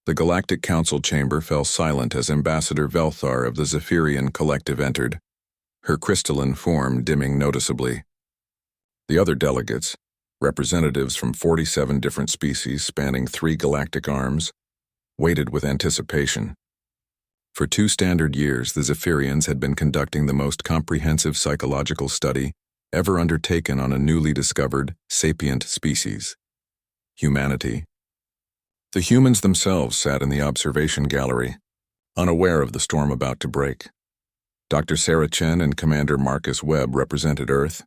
The Galactic Council chamber fell silent as Ambassador Velthar of the Zephyrian Collective entered, her crystalline form dimming noticeably. The other delegates, representatives from 47 different species spanning 3 galactic arms, waited with anticipation. For 2 standard years, the Zephyrians had been conducting the most comprehensive psychological study ever undertaken on a newly discovered, sapient species: humanity. The humans themselves sat in the observation gallery, unaware of the storm about to break. Dr. Sarah Chen and Commander Marcus Webb represented Earth,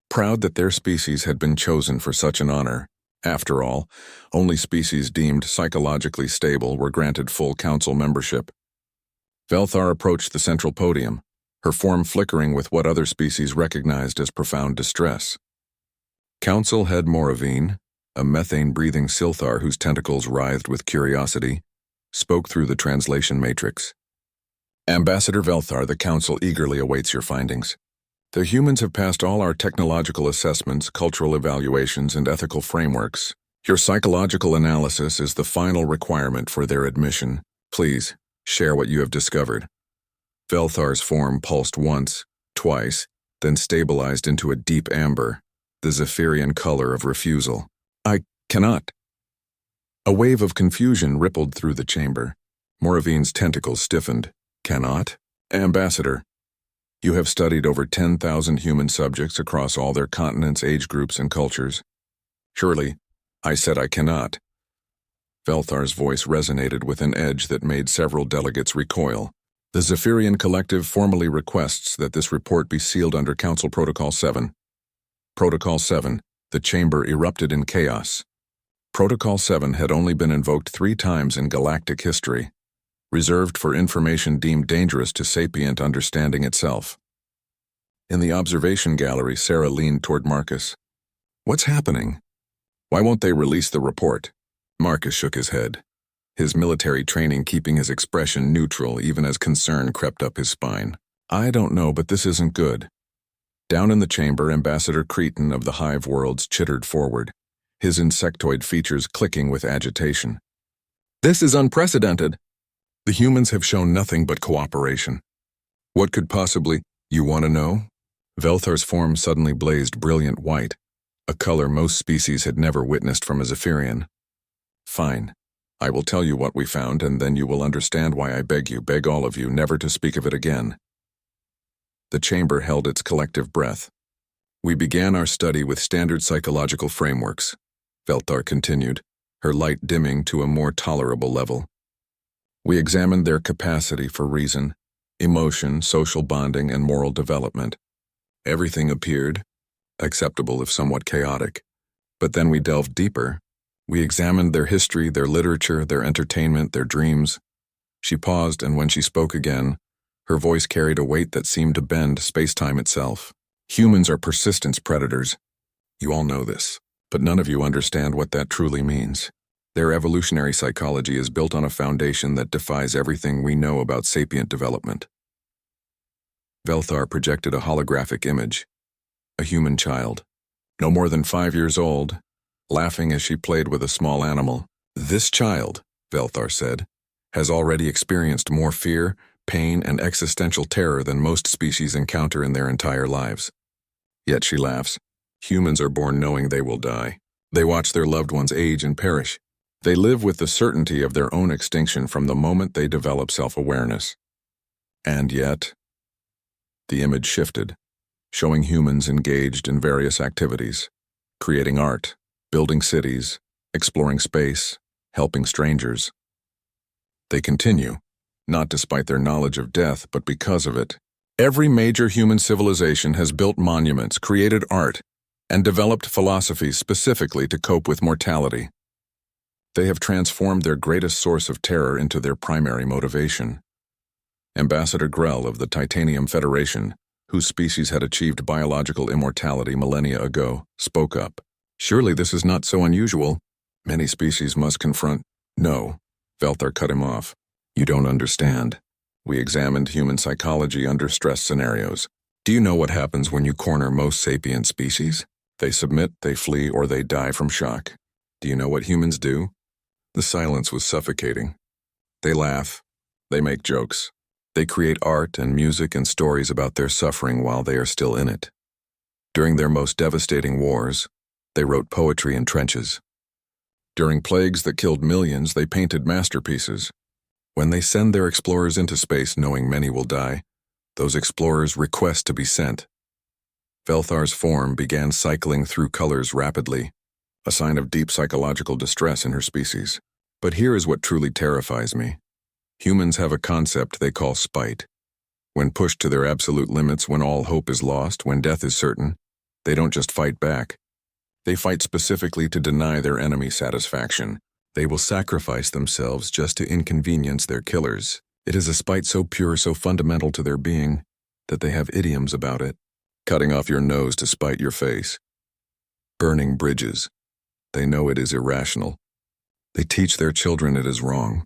proud that their species had been chosen for such an honor. After all, only species deemed psychologically stable were granted full council membership. Velthar approached the central podium, her form flickering with what other species recognized as profound distress. Council Head Moravine, a methane-breathing Silthar whose tentacles writhed with curiosity, spoke through the translation matrix. Ambassador Velthar, the Council eagerly awaits your findings. The humans have passed all our technological assessments, cultural evaluations, and ethical frameworks. Your psychological analysis is the final requirement for their admission. Please, share what you have discovered. Velthar's form pulsed once, twice, then stabilized into a deep amber, the Zephyrian color of refusal. I cannot. A wave of confusion rippled through the chamber. Moravine's tentacles stiffened. Cannot? Ambassador, you have studied over 10,000 human subjects across all their continents, age groups, and cultures. Surely, I said I cannot. Velthar's voice resonated with an edge that made several delegates recoil. The Zephyrian Collective formally requests that this report be sealed under Council Protocol 7. Protocol 7. The chamber erupted in chaos. Protocol 7 had only been invoked 3 times in galactic history, reserved for information deemed dangerous to sapient understanding itself. In the observation gallery, Sarah leaned toward Marcus. What's happening? Why won't they release the report? Marcus shook his head, his military training keeping his expression neutral even as concern crept up his spine. I don't know, but this isn't good. Down in the chamber, Ambassador Cretan of the Hive Worlds chittered forward, his insectoid features clicking with agitation. This is unprecedented. The humans have shown nothing but cooperation. What could possibly— You want to know? Velthar's form suddenly blazed brilliant white, a color most species had never witnessed from a Zephyrian. Fine. I will tell you what we found, and then you will understand why I beg all of you, never to speak of it again. The chamber held its collective breath. We began our study with standard psychological frameworks, Velthar continued, her light dimming to a more tolerable level. We examined their capacity for reason, emotion, social bonding, and moral development. Everything appeared acceptable if somewhat chaotic. But then we delved deeper. We examined their history, their literature, their entertainment, their dreams. She paused, and when she spoke again, her voice carried a weight that seemed to bend space-time itself. Humans are persistence predators. You all know this, but none of you understand what that truly means. Their evolutionary psychology is built on a foundation that defies everything we know about sapient development. Velthar projected a holographic image, a human child, no more than 5 years old, laughing as she played with a small animal. This child, Velthar said, has already experienced more fear, pain, and existential terror than most species encounter in their entire lives. Yet she laughs. Humans are born knowing they will die. They watch their loved ones age and perish. They live with the certainty of their own extinction from the moment they develop self-awareness. And yet, the image shifted, showing humans engaged in various activities, creating art, building cities, exploring space, helping strangers. They continue, not despite their knowledge of death, but because of it. Every major human civilization has built monuments, created art, and developed philosophies specifically to cope with mortality. They have transformed their greatest source of terror into their primary motivation. Ambassador Grell of the Titanium Federation, whose species had achieved biological immortality millennia ago, spoke up. Surely this is not so unusual. Many species must confront— No, Velthar cut him off. You don't understand. We examined human psychology under stress scenarios. Do you know what happens when you corner most sapient species? They submit, they flee, or they die from shock. Do you know what humans do? The silence was suffocating. They laugh. They make jokes. They create art and music and stories about their suffering while they are still in it. During their most devastating wars, they wrote poetry in trenches. During plagues that killed millions, they painted masterpieces. When they send their explorers into space knowing many will die, those explorers request to be sent. Velthar's form began cycling through colors rapidly, a sign of deep psychological distress in her species. But here is what truly terrifies me. Humans have a concept they call spite. When pushed to their absolute limits, when all hope is lost, when death is certain, they don't just fight back. They fight specifically to deny their enemy satisfaction. They will sacrifice themselves just to inconvenience their killers. It is a spite so pure, so fundamental to their being, that they have idioms about it. Cutting off your nose to spite your face. Burning bridges. They know it is irrational. They teach their children it is wrong.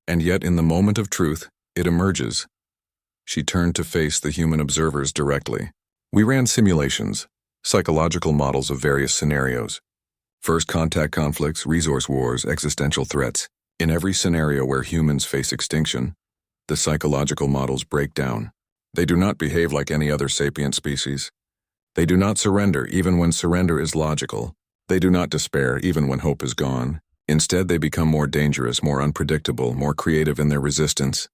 And yet, in the moment of truth, it emerges. She turned to face the human observers directly. We ran simulations, psychological models of various scenarios. First contact conflicts, resource wars, existential threats. In every scenario where humans face extinction, the psychological models break down. They do not behave like any other sapient species. They do not surrender even when surrender is logical. They do not despair even when hope is gone. Instead, they become more dangerous, more unpredictable, more creative in their resistance.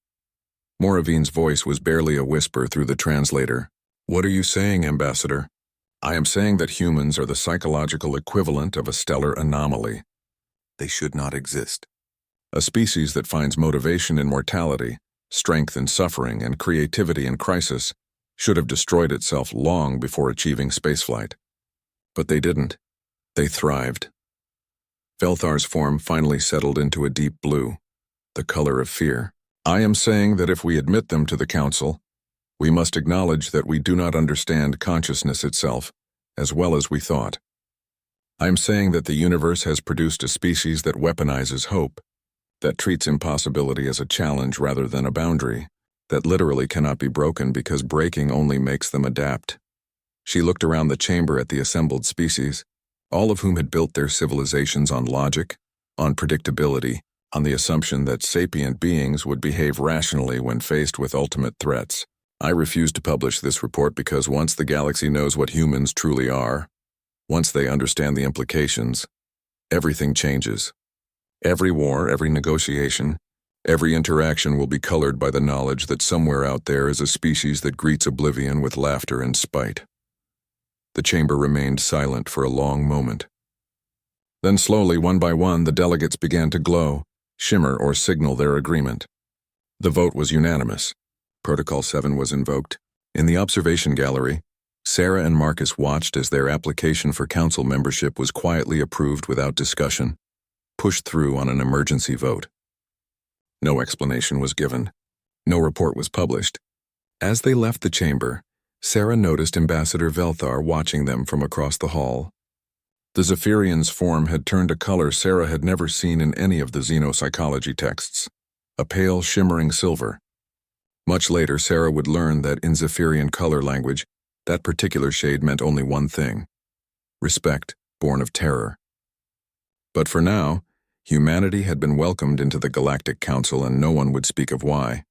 Moravine's voice was barely a whisper through the translator. What are you saying, Ambassador? I am saying that humans are the psychological equivalent of a stellar anomaly. They should not exist. A species that finds motivation in mortality, strength in suffering, and creativity in crisis should have destroyed itself long before achieving spaceflight. But they didn't. They thrived. Velthar's form finally settled into a deep blue, the color of fear. I am saying that if we admit them to the Council, we must acknowledge that we do not understand consciousness itself as well as we thought. I am saying that the universe has produced a species that weaponizes hope, that treats impossibility as a challenge rather than a boundary, that literally cannot be broken because breaking only makes them adapt. She looked around the chamber at the assembled species, all of whom had built their civilizations on logic, on predictability, on the assumption that sapient beings would behave rationally when faced with ultimate threats. I refuse to publish this report because once the galaxy knows what humans truly are, once they understand the implications, everything changes. Every war, every negotiation, every interaction will be colored by the knowledge that somewhere out there is a species that greets oblivion with laughter and spite. The chamber remained silent for a long moment. Then slowly, one by one, the delegates began to glow, shimmer, or signal their agreement. The vote was unanimous. Protocol 7 was invoked. In the observation gallery, Sarah and Marcus watched as their application for council membership was quietly approved without discussion, pushed through on an emergency vote. No explanation was given. No report was published. As they left the chamber, Sarah noticed Ambassador Velthar watching them from across the hall. The Zephyrian's form had turned a color Sarah had never seen in any of the xenopsychology texts, a pale, shimmering silver. Much later, Sarah would learn that in Zephyrian color language, that particular shade meant only one thing: respect, born of terror. But for now, humanity had been welcomed into the Galactic Council and no one would speak of why.